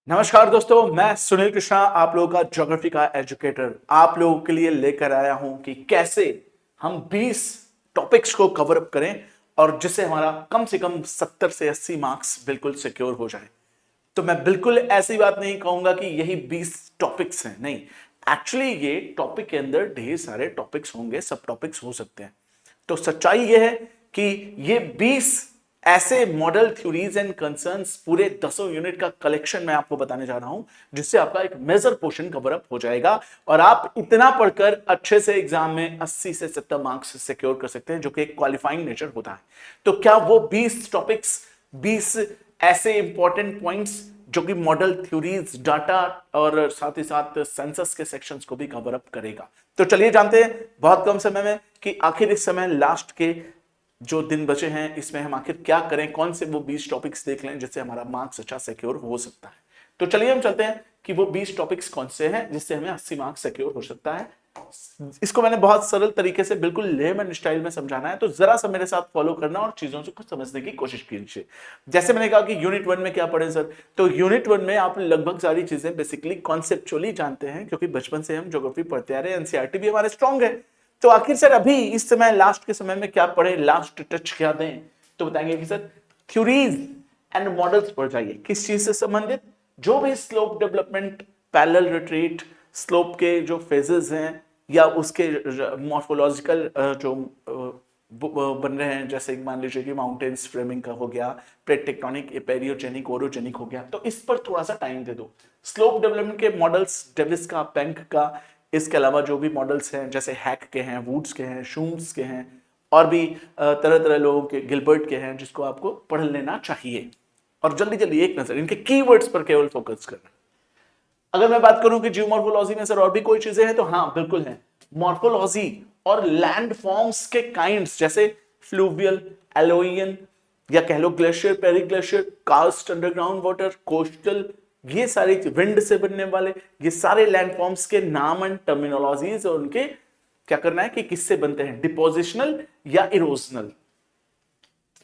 नमस्कार दोस्तों, मैं सुनील कृष्णा, आप लोगों का ज्योग्राफी का एजुकेटर आप लोगों के लिए लेकर आया हूं कि कैसे हम 20 टॉपिक्स को कवर अप करें और जिससे हमारा कम से कम 70 से 80 मार्क्स बिल्कुल सिक्योर हो जाए। तो मैं बिल्कुल ऐसी बात नहीं कहूंगा कि यही 20 टॉपिक्स हैं, नहीं। एक्चुअली ये टॉपिक के अंदर ढेर सारे टॉपिक्स होंगे, सब टॉपिक्स हो सकते हैं। तो सच्चाई ये है कि ये 20 ऐसे मॉडल थ्योरीज एंड कंसर्न्स पूरे 10 यूनिट का कलेक्शन मैं आपको बताने जा रहा हूं, जिससे आपका एक मेजर पोर्शन कवर अप हो जाएगा और आप इतना पढ़कर अच्छे से एग्जाम में 80 से 70 मार्क्स सिक्योर कर सकते हैं, जो कि एक क्वालिफाइंग नेचर होता है। तो क्या वो 20 टॉपिक्स, 20 ऐसे इंपॉर्टेंट पॉइंट्स जो कि मॉडल थ्योरीज, डाटा और साथ ही साथ सेंसस के सेक्शंस को भी कवर अप करेगा। तो चलिए जानते हैं बहुत कम समय में कि आखिर इस समय लास्ट के जो दिन बचे हैं इसमें हम आखिर क्या करें, कौन से वो 20 टॉपिक्स देख लें जिससे हमारा मार्क्स अच्छा सिक्योर हो सकता है। तो चलिए हम चलते हैं कि वो 20 टॉपिक्स कौन से हैं जिससे हमें 80 मार्क्स सिक्योर हो सकता है। इसको मैंने बहुत सरल तरीके से बिल्कुल लेमन स्टाइल में समझाना है, तो जरा सा मेरे साथ फॉलो करना और चीजों को समझने की कोशिश कीजिए। जैसे मैंने कहा कि यूनिट 1 में क्या पढ़े सर, तो यूनिट 1 में आप लगभग सारी चीजें बेसिकली कॉन्सेप्चुअली जानते हैं, क्योंकि बचपन से हम ज्योग्राफी पढ़ते आ रहे हैं, एनसीईआरटी भी हमारे स्ट्रांग है। तो आखिर सर अभी इस समय लास्ट के समय में क्या पढ़े, लास्ट टच क्या दें, तो बताएंगे कि सर थ्योरीज एंड मॉडल्स पढ़ जाइए। किस चीज से संबंधित? जो भी slope development, parallel retreat, slope के जो फेजेस हैं या उसके मॉर्फोलॉजिकल जो बन रहे हैं, जैसे मान लीजिए कि माउंटेन्स फ्रेमिंग का हो गया, प्लेट टेक्टोनिक, एपेरियोजेनिक, ओरोजेनिक हो गया, तो इस पर थोड़ा सा टाइम दे दो। स्लोप डेवलपमेंट के मॉडल्स, डेविस का, पेंक का, इसके अलावा जो भी मॉडल्स हैं जैसे हैक के हैं, वुड्स के हैं, शूम्स के हैं, और भी तरह तरह लोगों के, गिलबर्ट के हैं, जिसको आपको पढ़ लेना चाहिए। और जल्दी जल्दी एक नजर इनके कीवर्ड्स पर केवल फोकस करना। अगर मैं बात करूं कि जियोमॉर्फोलॉजी में सर और भी कोई चीजें हैं, तो हाँ बिल्कुल है। मॉर्फोलॉजी और लैंड फॉर्म्स के काइंड्स, जैसे फ्लूवियल, एलोइयन, या कह लो glacier, periglacial, karst underground water, coastal, ये सारे विंड से बनने वाले ये सारे लैंडफॉर्म्स के नाम एंड टर्मिनोलॉजीज और उनके क्या करना है कि किससे बनते हैं, डिपोजिशनल या इरोजनल।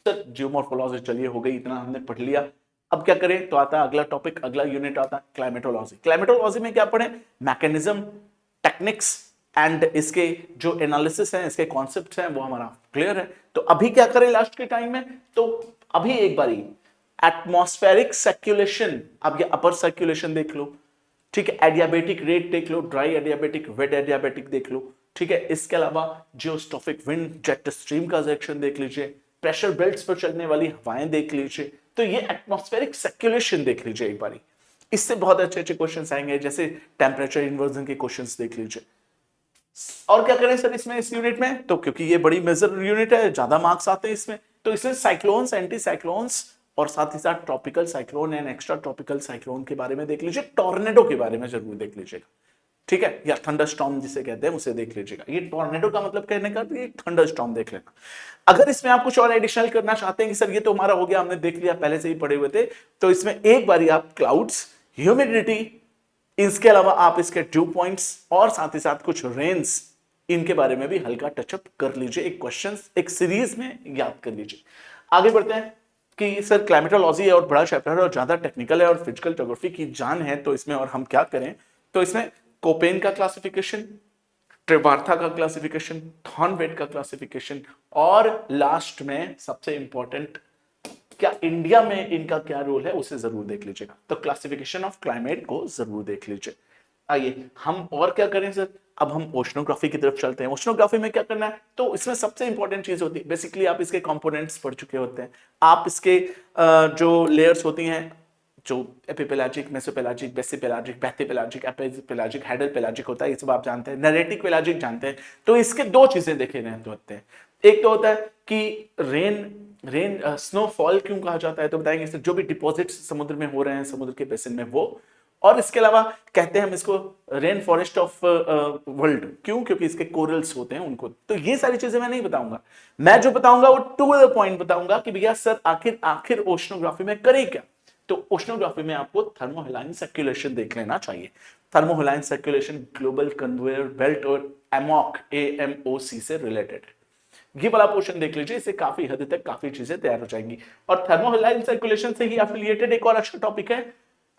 सर जियोमॉर्फोलॉजी चलिए हो गई, इतना हमने पढ़ लिया। अब क्या करें, तो आता है अगला टॉपिक, अगला यूनिट आता है क्लाइमेटोलॉजी। क्लाइमेटोलॉजी में क्या पढ़े, मैकेनिज्म, टेक्निक्स एंड इसके जो एनालिसिस है, इसके कॉन्सेप्ट्स हैं, वो हमारा क्लियर है। तो अभी क्या करें लास्ट के टाइम में, तो अभी एक बारी एटमॉस्फेरिक सर्कुलेशन, अब ये अपर सर्कुलेशन देख लो, ठीक है, एडियाबेटिक रेट देख लो, ड्राई एडियाबेटिक, वेट एडियाबेटिक देख लो, ठीक है। इसके अलावा जियोस्टॉफिक विंड, जेट स्ट्रीम का सेक्शन देख लीजिए, प्रेशर बेल्ट्स पर चलने वाली हवाएं देख लीजिए, तो ये एटमॉस्फेरिक सर्कुलेशन देख लीजिए एक बारी। इससे बहुत अच्छे अच्छे क्वेश्चंस आएंगे, जैसे टेम्परेचर इन्वर्जन के क्वेश्चंस देख लीजिए। और क्या करें सर इसमें, इस यूनिट में, तो क्योंकि ये बड़ी मेजर यूनिट है, ज्यादा मार्क्स आते हैं इसमें, तो इसमें साइक्लोन्स, एंटी साइक्लोन्स और साथ ही साथ tropical cyclone and extra tropical cyclone के बारे में देख लीजिए, टॉर्नेडो के बारे में जरूर देख लीजिएगा, ठीक है, या थंडरस्टॉर्म जिसे कहते हैं उसे देख लीजिएगा। ये टॉर्नेडो का मतलब कहने का तो ये थंडरस्टॉर्म देख लेना। अगर इसमें आप कुछ और एडिशनल करना चाहते हैं कि सर ये तो हमारा हो गया, हमने देख लिया, पहले से ही पढ़े हुए थे, तो इसमें एक बारी आप क्लाउड्स, ह्यूमिडिटी, इसके अलावा आप इसके ड्यू पॉइंट्स और साथ ही साथ कुछ रेन्स, इनके बारे में भी हल्का टचअप कर लीजिए, एक क्वेश्चन एक सीरीज में याद कर लीजिए। आगे बढ़ते हैं कि सर क्लाइमेटोलॉजी है और बड़ा चैप्टर है और ज्यादा टेक्निकल है और फिजिकल ज्योग्राफी की जान है, तो इसमें और हम क्या करें, तो इसमें कोपेन का क्लासिफिकेशन, ट्रिवार्था का क्लासिफिकेशन, थॉर्नवेट का क्लासिफिकेशन, और लास्ट में सबसे इंपॉर्टेंट, क्या इंडिया में इनका क्या रोल है, उसे जरूर देख लीजिएगा। तो क्लासिफिकेशन ऑफ क्लाइमेट को जरूर देख लीजिए। आइए हम और क्या करें सर, अब हम ओशनोग्राफी की तरफ चलते हैं। ओशनोग्राफी में क्या करना है, तो इसमें सबसे इंपॉर्टेंट चीज होती है, बेसिकली आप इसके कंपोनेंट्स पढ़ चुके होते हैं, आप इसके जो लेयर्स होती हैं, जो एपिपेलाजिक, मेसोपेलाजिक, बेसिपेलाजिक, बैथिपेलाजिक, एपिपेलाजिक, हाइडल पेलाजिक होता है, ये सब आप जानते हैं। नरेटिक पेलाजिक जानते हैं। तो इसके दो चीजें देखे रहते होते हैं, एक तो होता है कि रेन स्नोफॉल क्यों कहा जाता है, तो बताएंगे सर जो भी डिपॉजिट्स समुद्र में हो रहे हैं, समुद्र के बेसिन में, वो, और इसके अलावा कहते हैं हम इसको रेन फॉरेस्ट ऑफ वर्ल्ड, क्यों, क्योंकि इसके कोरल्स होते हैं उनको। तो ये सारी चीजें मैं नहीं बताऊंगा, मैं जो बताऊंगा वो टू द पॉइंट बताऊंगा कि भैया सर आखिर आखिर ओशनोग्राफी में करें क्या। तो ओशनोग्राफी में आपको थर्मोहेलाइन सर्कुलेशन देख लेना चाहिए। थर्मोहेलाइन सर्कुलेशन ग्लोबल कन्वेयर बेल्ट और एमोक, AMOC से रिलेटेड है। ये वाला पोर्शन देख लीजिए, इससे काफी हद तक काफी चीजें तैयार हो जाएंगी। और थर्मोहेलाइन सर्कुलेशन से ही एफिलिएटेड एक और अच्छा टॉपिक है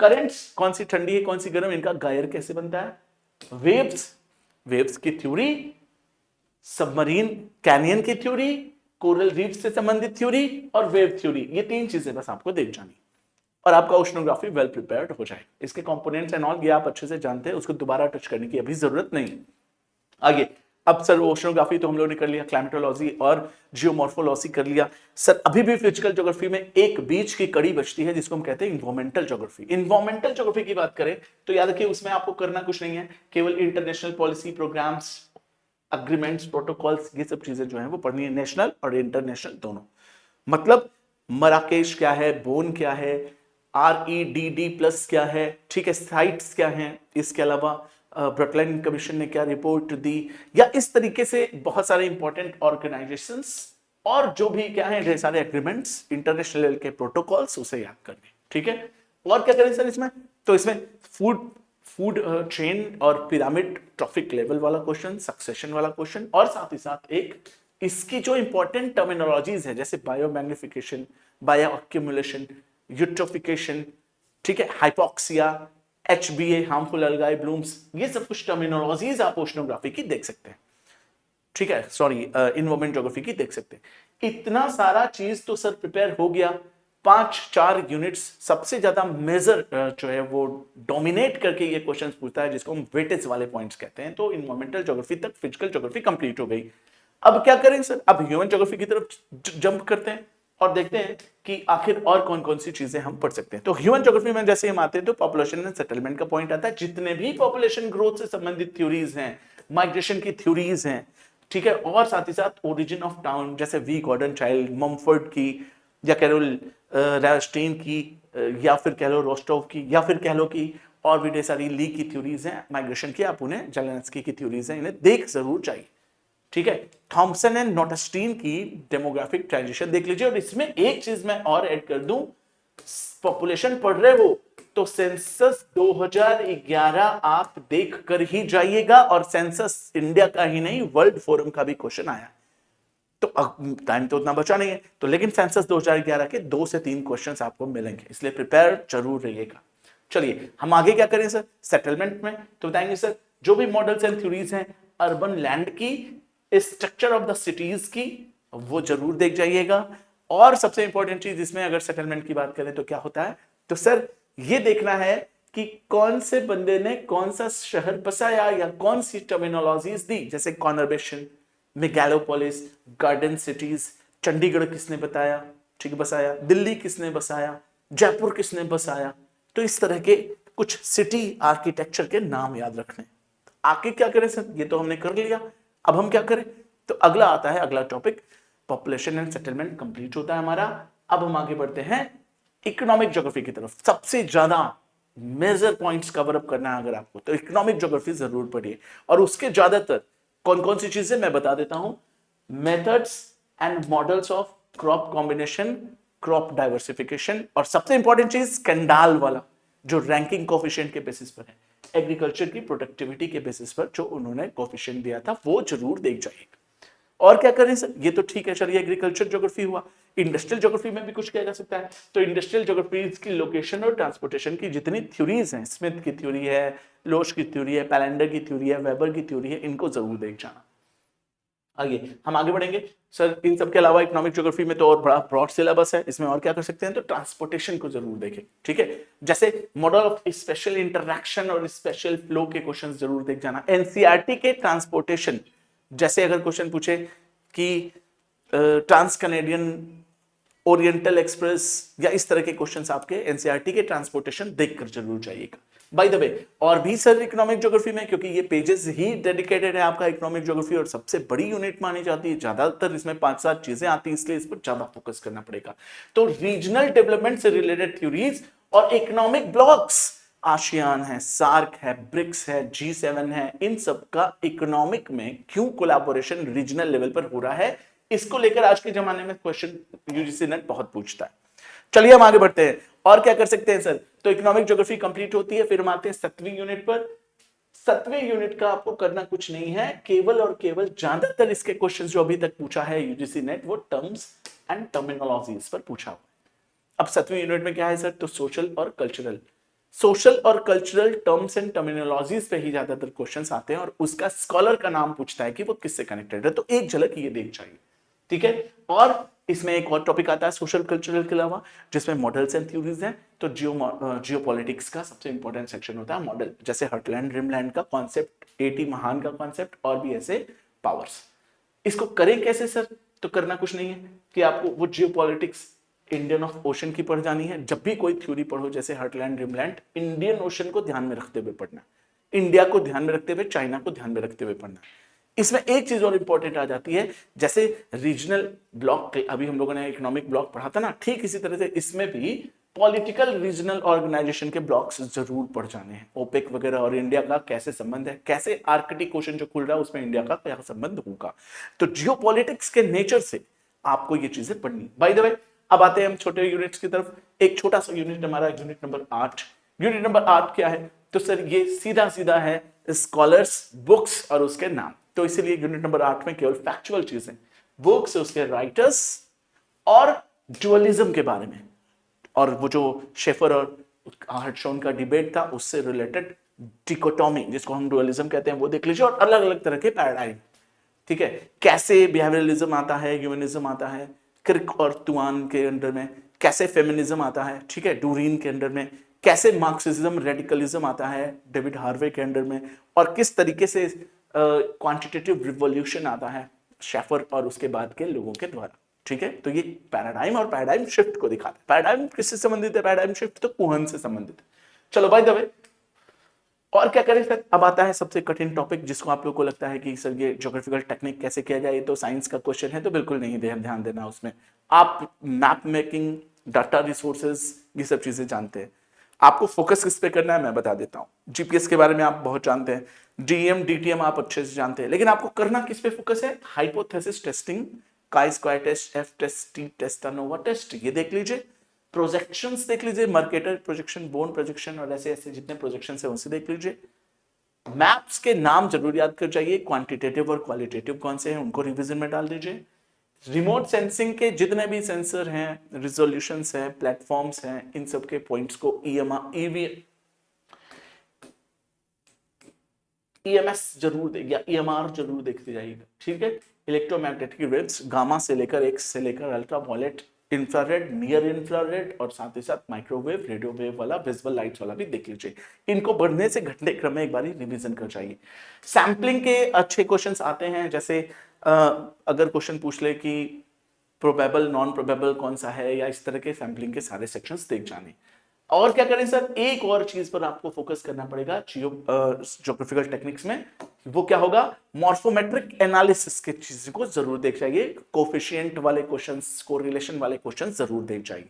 करंट्स, कौन सी ठंडी है कौन सी गर्म, इनका गायर कैसे बनता है, वेव्स, वेव्स की थ्योरी, सबमरीन कैनियन की थ्योरी, कोरल रीफ से संबंधित थ्योरी और वेव थ्योरी, ये तीन चीजें बस आपको देख जानी और आपका ओशनोग्राफी वेल प्रिपेयर्ड हो जाए। इसके कंपोनेंट्स एंड ऑल ये आप अच्छे से जानते हैं, उसको दोबारा टच करने की अभी जरूरत नहीं। आगे, अब सर ओशनोग्राफी तो हम लोगों ने कर लिया, क्लाइमेटोलॉजी और जियोमॉर्फोलॉजी कर लिया। सर अभी भी फिजिकल ज्योग्राफी में एक बीच की कड़ी बचती है जिसको हम कहते हैं इन्वायरमेंटल ज्योग्राफी। इन्वायरमेंटल ज्योग्राफी की बात करें तो याद रखिए उसमें आपको करना कुछ नहीं है, केवल international policy, programs, agreements, protocols, ये सब चीजें जो है वो पढ़नी है, नेशनल और इंटरनेशनल दोनों। मतलब मराकेश क्या है, बोन क्या है, REDD+ क्या है, ठीक है, साइट्स क्या है, इसके अलावा ब्रटलैंड कमीशन ने क्या रिपोर्ट दी, या इस तरीके से बहुत सारे इंपॉर्टेंट ऑर्गेनाइजेशंस और जो भी क्या है ढेर सारे एग्रीमेंट्स, इंटरनेशनल लेवल के प्रोटोकॉल्स, उसे याद करने, ठीक है। और क्या करें सर इसमें, तो इसमें फूड चेन और पिरामिड ट्रॉफिक लेवल वाला क्वेश्चन, सक्सेशन वाला क्वेश्चन, और साथ ही साथ एक इसकी जो इंपॉर्टेंट टर्मिनोलॉजीज है जैसे बायोमैग्निफिकेशन, बायो अक्यूमुलेशन, यूट्रोफिकेशन, ठीक है, हाइपोक्सिया, HBA हार्मफुल अलगाई ब्लूम्स, ये सब कुछ टर्मिनोलॉजीज आप ओशनोग्राफी की देख सकते हैं, ठीक है, सॉरी इन्वायरमेंट ज्योग्राफी की देख सकते हैं। इतना सारा चीज तो सर प्रिपेयर हो गया, 5-4 यूनिट्स सबसे ज्यादा मेजर जो है वो डोमिनेट करके ये क्वेश्चंस पूछता है जिसको हम वेटेज वाले पॉइंट्स कहते हैं। तो इन्वायरमेंटल ज्योग्राफी तक फिजिकल ज्योग्राफी कंप्लीट हो गई। अब क्या करें सर, अब ह्यूमन ज्योग्राफी की तरफ जंप करते हैं और देखते हैं कि आखिर और कौन कौन सी चीजें हम पढ़ सकते हैं। तो ह्यूमन ज्योग्राफी में जैसे हम आते हैं तो पॉपुलेशन एंड सेटलमेंट का पॉइंट आता है, जितने भी पॉपुलेशन ग्रोथ से संबंधित थ्योरीज हैं, माइग्रेशन की थ्योरीज हैं, ठीक है, और साथ ही साथ ओरिजिन ऑफ टाउन जैसे वी गॉर्डन चाइल्ड, मम्फर्ड की, या कैरोल रास्टेन की, या फिर कह लो रोस्टोव की, या फिर कह लो कि और भी ढेर सारी ली की थ्योरीज हैं माइग्रेशन की, आप उन्हें जेलेंस्की की थ्योरीज हैं, इन्हें देख जरूर चाहिए, ठीक है। थॉमसन एंड नोटेस्टीन की डेमोग्राफिक ट्रांजिशन देख लीजिए। और इसमें एक चीज मैं और ऐड कर दूं, पॉपुलेशन पढ़ रहे हो तो सेंसस 2011 आप देख कर ही जाइएगा, और सेंसस इंडिया का ही नहीं वर्ल्ड फोरम का भी क्वेश्चन आया। तो टाइम तो उतना बचा नहीं है, तो लेकिन सेंसस 2011 के 2 से 3 क्वेश्चंस आपको मिलेंगे, इसलिए प्रिपेयर जरूर रहिएगा। चलिए हम आगे क्या करें सर, सेटलमेंट में तो बताएंगे सर जो भी मॉडल्स एंड थ्योरीज हैं अर्बन लैंड की, स्ट्रक्चर ऑफ द सिटीज की, वो जरूर देख जाइएगा। और सबसे इंपॉर्टेंट चीज इसमें अगर सेटलमेंट की बात करें तो क्या होता है, तो सर ये देखना है कि कौन से बंदे ने कौन सा शहर बसाया या कौन सी टर्मिनोलॉजीज दी, जैसे कॉन्वर्बेशन, मेगालोपोलिस, गार्डन सिटीज, चंडीगढ़ किसने बताया, ठीक बसाया, दिल्ली किसने बसाया, जयपुर किसने बसाया। तो इस तरह के कुछ सिटी आर्किटेक्चर के नाम याद रखने। आगे क्या करें सर, ये तो हमने कर लिया, अब हम क्या करें, तो अगला आता है अगला topic, population and settlement complete होता है हमारा। अब हम आगे बढ़ते हैं इकोनॉमिक ज्योग्राफी की तरफ। सबसे ज्यादा मेजर पॉइंट्स कवर अप करना है अगर आपको, तो इकोनॉमिक ज्योग्राफी जरूर पढ़िए। और उसके ज्यादातर कौन कौन सी चीजें मैं बता देता हूं, methods and models of crop combination, crop diversification, और सबसे इंपॉर्टेंट चीज कैंडाल वाला जो रैंकिंग कोफिशिएंट के बेसिस पर है, एग्रीकल्चर की प्रोडक्टिविटी के बेसिस पर जो उन्होंने कोफिशिएंट दिया था, वो जरूर देख जाइएगा। और क्या करें सर, ये तो ठीक है, चलिए एग्रीकल्चर ज्योग्राफी हुआ। इंडस्ट्रियल ज्योग्राफी में भी कुछ किया जा सकता है, तो इंडस्ट्रियल ज्योग्राफी की लोकेशन और ट्रांसपोर्टेशन की जितनी थ्योरीज हैं, स्मिथ की थ्योरी है, लोश की थ्योरी है, पैलेंडर की थ्योरी है, वेबर की थ्योरी है, इनको जरूर देख जाना। आगे हम आगे बढ़ेंगे सर, इन सब के अलावा इकोनॉमिक ज्योग्राफी में तो और बड़ा ब्रॉड सिलेबस है, इसमें और क्या कर सकते हैं, तो ट्रांसपोर्टेशन को जरूर देखें, ठीक है, जैसे मॉडल ऑफ स्पेशल इंटरैक्शन और स्पेशल फ्लो के क्वेश्चंस जरूर देख जाना। एनसीईआरटी के ट्रांसपोर्टेशन, जैसे अगर क्वेश्चन पूछे कि ट्रांस कैनेडियन ओरिएंटल एक्सप्रेस या इस तरह के क्वेश्चंस आपके एनसीईआरटी के ट्रांसपोर्टेशन देखकर जरूर जाइएगा। बाय द वे और भी सर इकोनॉमिक ज्योग्राफी में, क्योंकि ये पेजेस ही डेडिकेटेड है आपका इकोनॉमिक ज्योग्राफी और सबसे बड़ी यूनिट मानी जाती है, ज्यादातर इसमें 5-7 चीजें आती हैं, इसलिए इस पर ज्यादा फोकस करना पड़ेगा। तो रीजनल डेवलपमेंट से रिलेटेड थ्योरीज और इकोनॉमिक ब्लॉक्स, आसियान है, सार्क है, ब्रिक्स है, G7 है, इन सब का इकोनॉमिक में क्यों कोलैबोरेशन रीजनल लेवल पर हो रहा है, इसको लेकर आज के जमाने में क्वेश्चन यूजीसी नेट बहुत पूछता है। चलिए हम आगे बढ़ते हैं, और क्या कर सकते हैं सर, तो इकोनॉमिक ज्योग्राफी कंप्लीट होती है, फिर हम आते हैं 7वीं यूनिट पर। 7वें यूनिट का आपको करना कुछ नहीं है, केवल और केवल ज्यादातर इसके क्वेश्चंस जो अभी तक पूछा है यूजीसी नेट, वो टर्म्स एंड टर्मिनोलॉजीज पर पूछा हुआ है। अब 7वीं यूनिट में क्या है सर, तो सोशल और कल्चरल, सोशल और कल्चरल टर्म्स एंड टर्मिनोलॉजीज पे ही ज्यादातर क्वेश्चंस आते हैं और उसका स्कॉलर का नाम पूछता है कि वो किससे कनेक्टेड है, तो एक झलक ये देख चाहिए। ठीक है, और इसमें एक और टॉपिक आता है सोशल कल्चरल के अलावा, जिसमें मॉडल्स एंड थ्योरीज हैं। तो जियोपॉलिटिक्स का सबसे इंपॉर्टेंट सेक्शन होता है मॉडल, जैसे हर्टलैंड रिमलैंड का कॉन्सेप्ट, 80 महान का कॉन्सेप्ट और भी ऐसे पावर्स। इसको करें कैसे सर? तो करना कुछ नहीं है कि आपको वो जियोपॉलिटिक्स इंडियन ऑफ ओशन की पढ़ जानी है। जब भी कोई थ्योरी पढ़ो जैसे हर्टलैंड रिमलैंड, इंडियन ओशन को ध्यान में रखते हुए पढ़ना, इंडिया को ध्यान में रखते हुए, चाइना को ध्यान में रखते हुए पढ़ना। इसमें एक चीज और इंपॉर्टेंट आ जाती है, जैसे रीजनल ब्लॉक, अभी हम लोगों ने इकोनॉमिक ब्लॉक पढ़ा था ना, ठीक इसी तरह से इसमें भी पॉलिटिकल रीजनल ऑर्गेनाइजेशन के ब्लॉक्स जरूर पढ़ जाने हैं। ओपेक वगैरह और इंडिया का कैसे संबंध है, कैसे आर्कटिक क्वेश्चन जो खुल रहा है उसमें इंडिया का क्या संबंध होगा। तो जियोपॉलिटिक्स के नेचर से आपको ये चीजें पढ़नी। बाय द वे, अब आते हैं हम छोटे यूनिट्स की तरफ। एक छोटा सा यूनिट हमारा यूनिट नंबर 8। यूनिट नंबर 8 क्या है? तो सर ये सीधा सीधा है स्कॉलर्स, बुक्स और उसके नाम। तो इसीलिए यूनिट नंबर 8 में केवल फैक्चुअल चीजें, बुक्स, उसके राइटर्स और डुअलिज्म के बारे में, और वो जो शेफर और हर्टशॉन का डिबेट था उससे रिलेटेड डिकोटॉमी, जिसको हम डुअलिज्म कहते हैं, वो देख लीजिए, और अलग अलग तरह के पैराडाइम। ठीक है, कैसे बिहेवियरलिज्म आता है, ह्यूमनिज्म आता है क्रिक और तुआन के अंडर में, कैसे फेमिनिज्म आता है, ठीक है, डूरीन के अंडर में, कैसे मार्क्सिज्म रेडिकलिज्म आता है डेविड हार्वे के अंडर में, और किस तरीके से क्वांटिटेटिव रिवॉल्यूशन आता है शेफर और उसके बाद के लोगों के द्वारा। ठीक है, तो ये पैराडाइम और पैराडाइम शिफ्ट को दिखाता है। पैराडाइम किससे संबंधित है? पैराडाइम शिफ्ट तो कुहन से संबंधित है। चलो बाय द वे, और क्या करें सर? अब आता है सबसे कठिन टॉपिक, जिसको आप लोग को लगता है कि सर ये ज्योग्राफिकल टेक्निक कैसे किया जाए, तो साइंस का क्वेश्चन है, तो बिल्कुल नहीं ध्यान देना उसमें। आप मैप मेकिंग, डाटा रिसोर्सेज, ये सब चीजें जानते हैं। आपको फोकस किस पे करना है मैं बता देता हूं। जीपीएस के बारे में आप बहुत जानते हैं, डीएम डीटीएम आप अच्छे से जानते हैं, लेकिन आपको करना किस पे फोकस है? Hypothesis testing, chi square test, F test, T test, ANOVA test, ये देख लीजिए। प्रोजेक्शंस देख लीजिए, मर्केटर प्रोजेक्शन, बोन प्रोजेक्शन और ऐसे ऐसे जितने प्रोजेक्शंस है उनसे देख लीजिए। मैप्स के नाम जरूर याद कर जाइए, क्वांटिटेटिव और क्वालिटेटिव कौन से हैं उनको रिवीजन में डाल दीजिए। रिमोट सेंसिंग के जितने भी सेंसर हैं, रिजोल्यूशंस हैं, प्लेटफॉर्म्स हैं, इन सब के पॉइंट्स को ईएमएस जरूर दे या ईएमआर जरूर देखते जाइएगा। ठीक है, इलेक्ट्रोमैग्नेटिक वेव्स, गामा से लेकर एक्स से लेकर ultra violet, infrared, near infrared और साथ ही साथ माइक्रोवेव, रेडियो वेव वाला, विजुअल लाइट्स वाला भी देख लीजिए। इनको बढ़ने से घटने क्रम में एक बार रिवीजन कर जाइए। सैम्पलिंग के अच्छे क्वेश्चंस आते हैं, जैसे अगर क्वेश्चन पूछ ले कि प्रोबेबल नॉन प्रोबेबल कौन सा है, या इस तरह के सैम्पलिंग के सारे सेक्शंस देख जाने। और क्या करें सर? एक और चीज पर आपको फोकस करना पड़ेगा ज्योग्राफिकल टेक्निक्स में, वो क्या होगा? मॉर्फोमेट्रिक एनालिसिस के चीजों को जरूर देख जाइए, कोफिशिएंट वाले क्वेश्चंस, कोरिलेशन वाले क्वेश्चंस जरूर देख जाइए।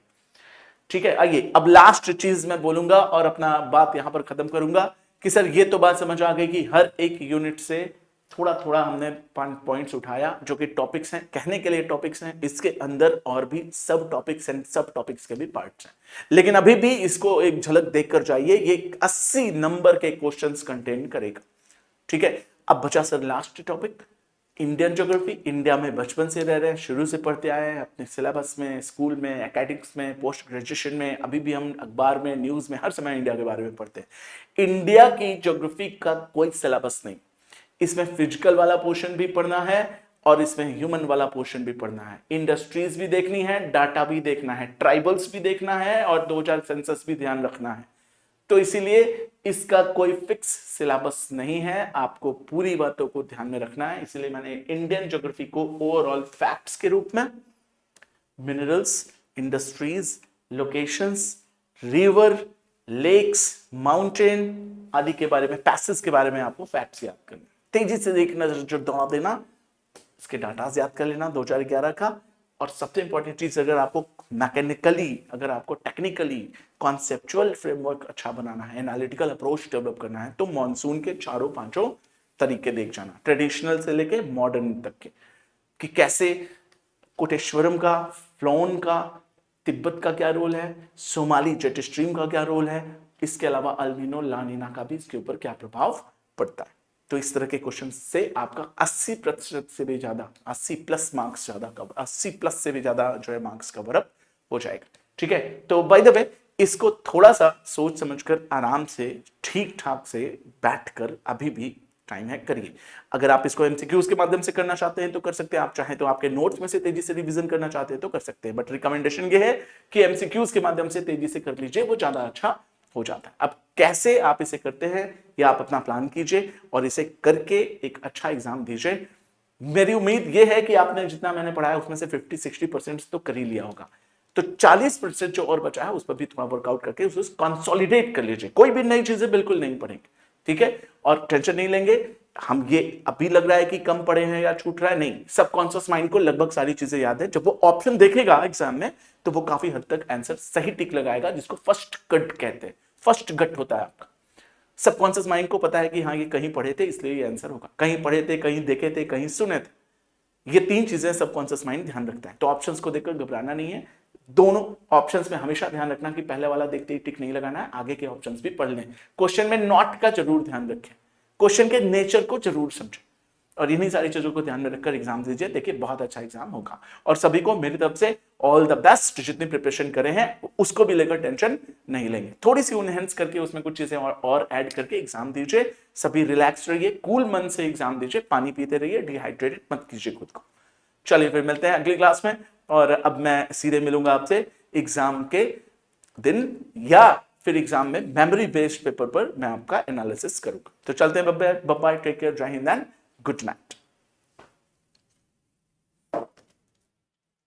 ठीक है, आइए अब लास्ट चीज मैं बोलूंगा और अपना बात यहां पर खत्म करूंगा कि सर ये तो बात समझ आ गई कि हर एक यूनिट से थोड़ा थोड़ा हमने पॉइंट्स उठाया जो कि टॉपिक्स हैं, कहने के लिए टॉपिक्स हैं, इसके अंदर और भी सब टॉपिक्स एंड सब टॉपिक्स के भी पार्ट्स हैं, लेकिन अभी भी इसको एक झलक देखकर जाइए, ये 80 नंबर के क्वेश्चंस कंटेन करेगा। ठीक है, अब बचा sir last topic, Indian geography. India में बचपन से रह रहे हैं, शुरू से पढ़ते आए हैं, अपने सिलेबस में, स्कूल में, एकेडमिक्स में, पोस्ट ग्रेजुएशन में, अभी भी हम अखबार में, न्यूज में, हर समय इंडिया के बारे में पढ़ते हैं। इंडिया की ज्योग्राफी का कोई सिलेबस नहीं, इसमें फिजिकल वाला पोर्शन भी पढ़ना है और इसमें ह्यूमन वाला पोर्शन भी पढ़ना है, इंडस्ट्रीज भी देखनी है, डाटा भी देखना है, ट्राइबल्स भी देखना है और 2000 सेंसस भी ध्यान रखना है। तो इसीलिए इसका कोई फिक्स सिलेबस नहीं है, आपको पूरी बातों को ध्यान में रखना है। इसलिए मैंने इंडियन ज्योग्राफी को ओवरऑल फैक्ट्स के रूप में minerals, industries, locations, river, lakes, mountain आदि के बारे में, पैसेज के बारे में आपको फैक्ट्स याद करने, तेजी से एक नजर जो दौड़ा देना, इसके डाटाज याद कर लेना 2011 का। और सबसे इंपॉर्टेंट चीज, अगर आपको मैकेनिकली, अगर आपको टेक्निकली कॉन्सेप्चुअल फ्रेमवर्क अच्छा बनाना है, एनालिटिकल अप्रोच डेवलप करना है, तो मॉनसून के चारों पांचों तरीके देख जाना, ट्रेडिशनल से लेके मॉडर्न तक के, कि कैसे कोटेश्वरम का, फ्लोन का, तिब्बत का क्या रोल है, सोमाली जेट स्ट्रीम का क्या रोल है, इसके अलावा अल्निनो लानिना का भी इसके ऊपर क्या प्रभाव पड़ता है। तो इस तरह के क्वेश्चन से आपका 80% से भी ज्यादा, 80 प्लस मार्क्स ज्यादा कवर, 80 प्लस से भी ज्यादा जो है मार्क्स कवर अप हो जाएगा। ठीक है, तो बाय द वे इसको थोड़ा सा सोच समझकर आराम से ठीक ठाक से बैठकर अभी भी टाइम है करिए। अगर आप इसको एमसीक्यूज के माध्यम से करना चाहते हैं तो कर सकते हैं, आप चाहें तो आपके नोट्स में से तेजी से रिवीजन करना चाहते हैं तो कर सकते हैं, बट रिकमेंडेशन ये है कि एमसीक्यूज के माध्यम से तेजी से कर लीजिए, वो ज्यादा अच्छा हो जाता है। अब कैसे आप इसे करते हैं या आप अपना प्लान कीजिए और इसे करके एक अच्छा एग्जाम दीजिए। मेरी उम्मीद यह है कि आपने जितना मैंने पढ़ाया उसमें से 50-60% तो कर ही लिया होगा, तो 40% जो और बचा है उस पर भी थोड़ा वर्कआउट करके उसे कंसोलिडेट कर लीजिए। कोई भी नई चीजें बिल्कुल नहीं पढ़ेंगे, ठीक है, और टेंशन नहीं लेंगे। हम ये अभी लग रहा है कि कम पढ़े हैं या छूट रहा है, नहीं, सबकॉन्शियस माइंड को लगभग सारी चीजें याद है। जब वो ऑप्शन देखेगा एग्जाम में तो वो काफी हद तक आंसर सही टिक लगाएगा, जिसको फर्स्ट कट कहते हैं। फर्स्ट गट होता है आपका। सबकॉन्शियस माइंड को पता है कि हाँ ये कहीं पढ़े थे इसलिए ये आंसर होगा, कहीं पढ़े थे, कहीं देखे थे, कहीं सुने थे। ये तीन चीजें सबकॉन्शियस माइंड ध्यान रखता है। तो ऑप्शंस को देखकर घबराना नहीं है। दोनों ऑप्शंस में हमेशा ध्यान रखना कि पहले वाला देखते ही टिक नहीं लगाना है, आगे के ऑप्शंस भी पढ़ लें। क्वेश्चन में नॉट का जरूर ध्यान रखें, क्वेश्चन के नेचर को जरूर समझें, और इन्हीं सारी चीजों को ध्यान में रखकर एग्जाम दीजिए। देखिए बहुत अच्छा एग्जाम होगा। और सभी को मेरी तरफ से ऑल द बेस्ट। जितनी प्रिपरेशन करे हैं उसको भी लेकर टेंशन नहीं लेंगे, थोड़ी सी उनहेंस करके उसमें कुछ चीजें और ऐड करके एग्जाम दीजिए। सभी रिलैक्स रहिए, कूल मन से एग्जाम दीजिए, पानी पीते रहिए, डिहाइड्रेटेड मत कीजिए खुद को। चलिए फिर मिलते हैं अगली क्लास में, और अब मैं सीधे मिलूंगा आपसे एग्जाम के दिन, या फिर एग्जाम में मेमोरी बेस्ड पेपर पर मैं आपका एनालिसिस करूंगा। तो चलते हैं, बाय बाय, टेक केयर, जय हिंद एंड गुड नाइट।